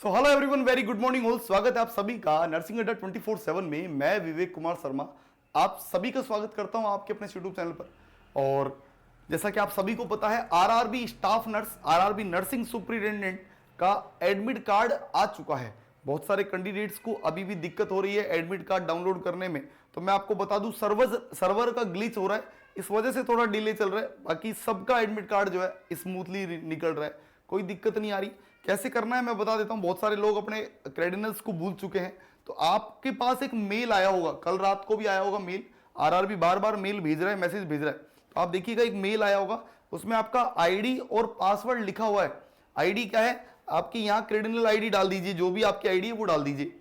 So hello everyone, very good morning all. स्वागत है आप सभी का नर्सिंग अड्डा 24/7 में। मैं विवेक कुमार शर्मा आप सभी का स्वागत करता हूं आपके अपने यूट्यूब चैनल पर। और जैसा कि आप सभी को पता है, RRB staff nurse, RRB nursing superintendent का एडमिट कार्ड आ चुका है। बहुत सारे कैंडिडेट्स को अभी भी दिक्कत हो रही है एडमिट कार्ड डाउनलोड करने में। तो मैं आपको बता दूं, सर्वर का ग्लिच हो रहा है, इस वजह से थोड़ा डिले चल रहा है। बाकी सबका एडमिट कार्ड जो है स्मूथली निकल रहा है, कोई दिक्कत नहीं आ रही। कैसे करना है मैं बता देता हूं। बहुत सारे लोग अपने क्रेडेंशियल्स को भूल चुके हैं, तो आपके पास एक मेल आया होगा, कल रात को भी आया होगा मेल। आरआरबी बार बार मेल भेज रहा है, मैसेज भेज रहा है। तो आप देखिएगा, एक मेल आया होगा, उसमें आपका आईडी और पासवर्ड लिखा हुआ है। आईडी क्या है आपकी, यहाँ क्रेडेंशियल आईडी डाल दीजिए, जो भी आपकी आईडी है वो डाल दीजिए।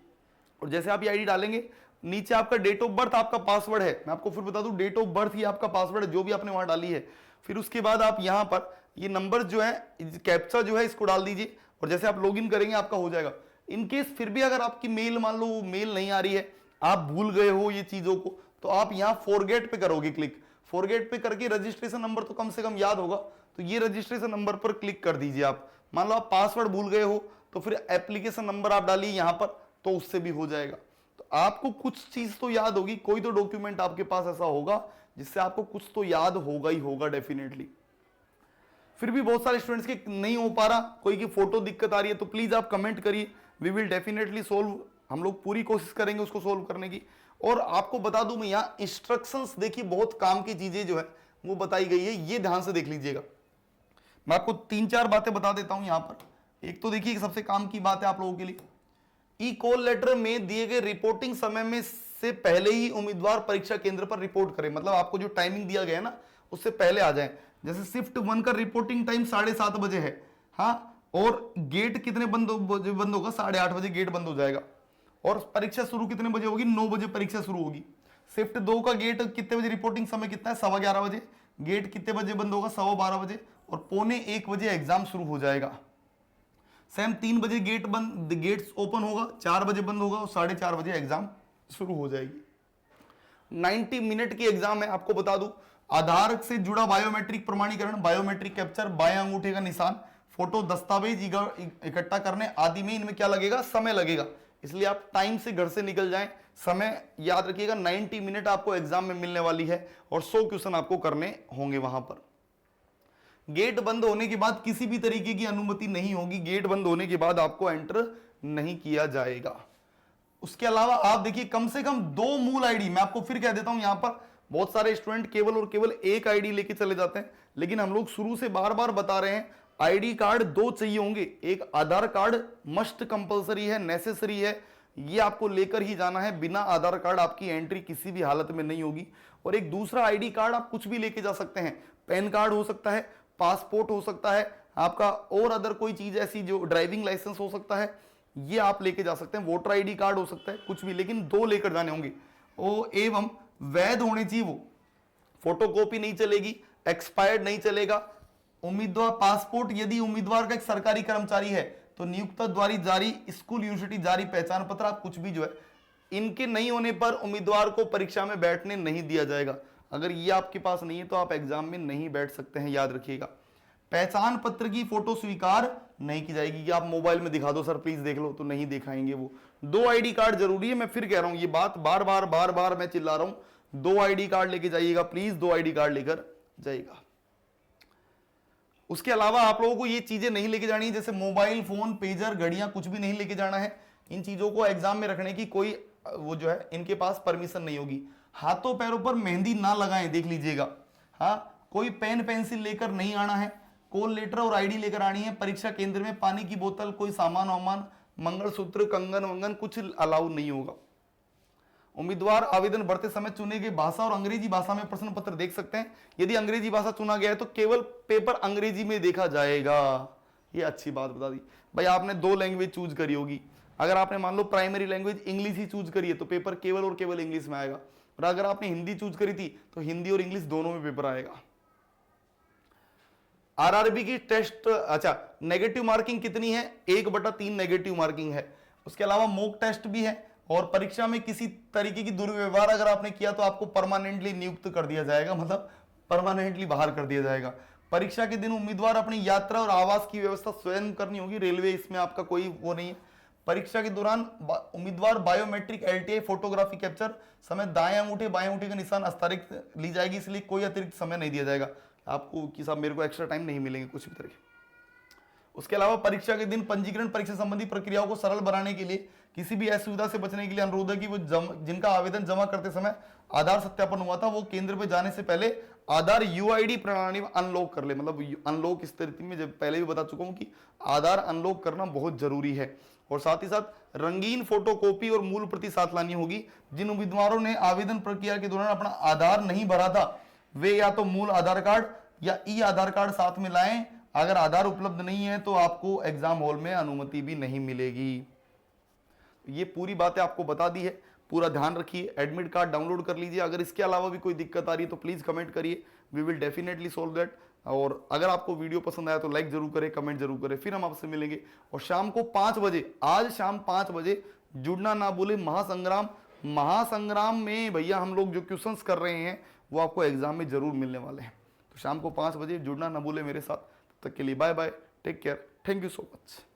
और जैसे आप ये आईडी डालेंगे, नीचे आपका डेट ऑफ बर्थ आपका पासवर्ड है। मैं आपको फिर बता दूं, डेट ऑफ बर्थ ही आपका पासवर्ड है जो भी आपने वहां डाली है। फिर उसके बाद आप यहां पर ये नंबर जो है, कैप्चा जो है, इसको डाल दीजिए। और जैसे आप लॉगिन करेंगे आपका हो जाएगा। इनकेस फिर भी अगर आपकी मेल, मान लो वो मेल नहीं आ रही है, आप भूल गए हो ये चीजों को, तो आप यहां फॉरगेट पे करोगे क्लिक। फॉरगेट पे करके रजिस्ट्रेशन नंबर तो कम से कम याद होगा, तो ये रजिस्ट्रेशन नंबर पर क्लिक कर दीजिए। आप मान लो आप पासवर्ड भूल गए हो, तो फिर एप्लीकेशन नंबर आप डालिए यहां पर, तो उससे भी हो जाएगा। तो आपको कुछ चीज तो याद होगी, कोई तो डॉक्यूमेंट आपके पास ऐसा होगा जिससे आपको कुछ तो याद होगा ही होगा डेफिनेटली। फिर भी बहुत सारे स्टूडेंट्स के नहीं हो पा रहा, कोई की फोटो दिक्कत आ रही है, तो प्लीज आप कमेंट करिए, वी विल डेफिनेटली सोल्व। हम लोग पूरी कोशिश करेंगे उसको सोल्व करने की। और आपको बता दूं मैं, यहाँ इंस्ट्रक्शंस देखिए, बहुत काम की चीजें जो है वो बताई गई है, ये ध्यान से देख लीजिएगा। मैं आपको 3-4 बातें बता देता हूं यहां पर। एक तो देखिए, सबसे काम की बात है आप लोगों के लिए, ई कॉल लेटर में दिए गए रिपोर्टिंग समय में से पहले ही उम्मीदवार परीक्षा केंद्र पर रिपोर्ट करें। मतलब आपको जो टाइमिंग दिया गया है ना, उससे पहले आ जाएं। जैसे शिफ्ट 1 का रिपोर्टिंग टाइम 7:30 बजे है, हाँ, और गेट कितने बंद होगा, 8:30 बजे गेट बंद हो जाएगा। और परीक्षा शुरू कितने बजे होगी, 9 बजे परीक्षा शुरू होगी। शिफ्ट 2 का गेट कितने बजे, रिपोर्टिंग समय कितना है, 11:15 बजे। गेट कितने बजे बंद होगा, 12:15 बजे। और 12:45 बजे एग्जाम शुरू हो जाएगा। सेम 3 बजे गेट बंद, गेट्स ओपन होगा, 4 बजे बंद होगा और 4:30 बजे एग्जाम शुरू हो जाएगी। 90 मिनट की एग्जाम है। आपको बता दूं, आधार से जुड़ा बायोमेट्रिक प्रमाणीकरण, बायोमेट्रिक कैप्चर, बाएं अंगूठे का निशान, फोटो, दस्तावेज इकट्ठा करने आदि में इनमें क्या लगेगा, समय लगेगा। इसलिए आप टाइम से घर से निकल जाएं। समय याद रखिएगा, 90 मिनट आपको एग्जाम में मिलने वाली है और 100 क्वेश्चन आपको करने होंगे वहां पर। गेट बंद होने के बाद किसी भी तरीके की अनुमति नहीं होगी। गेट बंद होने के बाद आपको एंटर नहीं किया जाएगा। उसके अलावा आप देखिए, कम से कम 2 मूल आईडी, मैं आपको फिर कह देता हूं, यहां पर बहुत सारे स्टूडेंट केवल और केवल एक आईडी लेके चले जाते हैं, लेकिन हम लोग शुरू से बार बार बता रहे हैं, आईडी कार्ड 2 चाहिए होंगे। एक आधार कार्ड मस्ट कंपलसरी है, नेसेसरी है, ये आपको लेकर ही जाना है। बिना आधार कार्ड आपकी एंट्री किसी भी हालत में नहीं होगी। और एक दूसरा आईडी कार्ड आप कुछ भी लेके जा सकते हैं, पैन कार्ड हो सकता है, पासपोर्ट हो सकता है आपका, और अदर कोई चीज ऐसी, जो ड्राइविंग लाइसेंस हो सकता है, ये आप लेके जा सकते हैं। वोटर आईडी कार्ड हो सकता है, कुछ भी, लेकिन 2 लेकर जाने होंगे। ओ एवं वैध होने चाहिए वो, फोटोकॉपी नहीं चलेगी, एक्सपायर्ड नहीं चलेगा। उम्मीदवार पासपोर्ट, यदि उम्मीदवार का एक सरकारी कर्मचारी है तो नियुक्त द्वारा जारी स्कूल, यूनिवर्सिटी जारी पहचान पत्र, आप कुछ भी जो है, इनके नहीं होने पर उम्मीदवार को परीक्षा में बैठने नहीं दिया जाएगा। अगर ये आपके पास नहीं है तो आप एग्जाम में नहीं बैठ सकते हैं, याद रखिएगा। पहचान पत्र की फोटो स्वीकार नहीं की जाएगी कि आप मोबाइल में दिखा दो सर प्लीज देख लो, तो नहीं दिखाएंगे वो। 2 आईडी कार्ड जरूरी है। मैं फिर कह रहा हूं, ये बात बार बार मैं चिल्ला रहा हूं, 2 आईडी कार्ड लेके जाइएगा प्लीज, 2 आईडी कार्ड लेकर जाइएगा। उसके अलावा आप लोगों को ये चीजें नहीं लेके जानी है, जैसे मोबाइल फोन, पेजर, घड़ियां, कुछ भी नहीं लेके जाना है। इन चीजों को एग्जाम में रखने की कोई वो जो है, इनके पास परमिशन नहीं होगी। हाथों पैरों पर मेहंदी ना लगाएं, देख लीजिएगा। हाँ, कोई पेन पेंसिल लेकर नहीं आना है। कॉल लेटर और आईडी लेकर आनी है। परीक्षा केंद्र में पानी की बोतल, कोई सामान वामान, मंगलसूत्र, कंगन वंगन कुछ अलाउ नहीं होगा। उम्मीदवार आवेदन भरते समय चुने गए भाषा और अंग्रेजी भाषा में प्रश्न पत्र देख सकते हैं। यदि अंग्रेजी भाषा चुना गया है तो केवल पेपर अंग्रेजी में देखा जाएगा। ये अच्छी बात बता दी भाई, आपने 2 लैंग्वेज चूज करी होगी। अगर आपने मान लो प्राइमरी लैंग्वेज इंग्लिश ही चूज करी है तो पेपर केवल और केवल इंग्लिश में आएगा। और अगर आपने हिंदी चूज करी थी तो हिंदी और इंग्लिश दोनों में पेपर आएगा। आरआरबी की टेस्ट, अच्छा, नेगेटिव मार्किंग कितनी है, 1/3 नेगेटिव मार्किंग है। उसके अलावा मॉक टेस्ट भी है। और परीक्षा में किसी तरीके की दुर्व्यवहार अगर आपने किया तो आपको परमानेंटली नियुक्त कर दिया जाएगा, मतलब परमानेंटली बाहर कर दिया जाएगा। परीक्षा के दिन उम्मीदवार अपनी यात्रा और आवास की व्यवस्था स्वयं करनी होगी। रेलवे इसमें आपका कोई वो नहीं है। परीक्षा के दौरान उम्मीदवार बायोमेट्रिक एलटीआई फोटोग्राफी कैप्चर समय दाएं अंगूठे बाएं अंगूठे का निशान अतिरिक्त ली जाएगी, इसलिए कोई अतिरिक्त समय नहीं दिया जाएगा आपको कि साहब मेरे को एक्स्ट्रा टाइम नहीं मिलेंगे कुछ भी तरीके। उसके अलावा परीक्षा के दिन पंजीकरण परीक्षा संबंधी प्रक्रियाओं को सरल बनाने के लिए किसी भी असुविधा से बचने के लिए अनुरोध है कि वो जिनका आवेदन जमा करते समय आधार सत्यापन हुआ था वो केंद्र पे जाने से पहले आधार यूआईडी प्रणाली में अनलॉक कर ले। मतलब अनलॉक स्थिति में जब पहले भी बता चुका हूं कि आधार अनलॉक करना बहुत जरूरी है। और साथ ही साथ रंगीन फोटोकॉपी और मूल प्रति साथ लानी होगी। जिन उम्मीदवारों ने आवेदन प्रक्रिया के दौरान अपना आधार नहीं भरा था वे या तो मूल आधार कार्ड या ई आधार कार्ड साथ में लाएं। अगर आधार उपलब्ध नहीं है तो आपको एग्जाम हॉल में अनुमति भी नहीं मिलेगी। ये पूरी बातें आपको बता दी है, पूरा ध्यान रखिए। एडमिट कार्ड डाउनलोड कर लीजिए। अगर इसके अलावा भी कोई दिक्कत आ रही है तो प्लीज कमेंट करिए, we will definitely solve that. और अगर आपको वीडियो पसंद आया तो लाइक जरूर करें, कमेंट जरूर करें। फिर हम आपसे मिलेंगे और शाम को 5 बजे, आज शाम 5 बजे जुड़ना ना भूले। महासंग्राम में भैया हम लोग जो क्वेश्चंस कर रहे हैं वो आपको एग्जाम में जरूर मिलने वाले हैं। तो शाम को 5 बजे जुड़ना ना भूले मेरे साथ। तब तक के लिए bye bye, take care, thank you so much.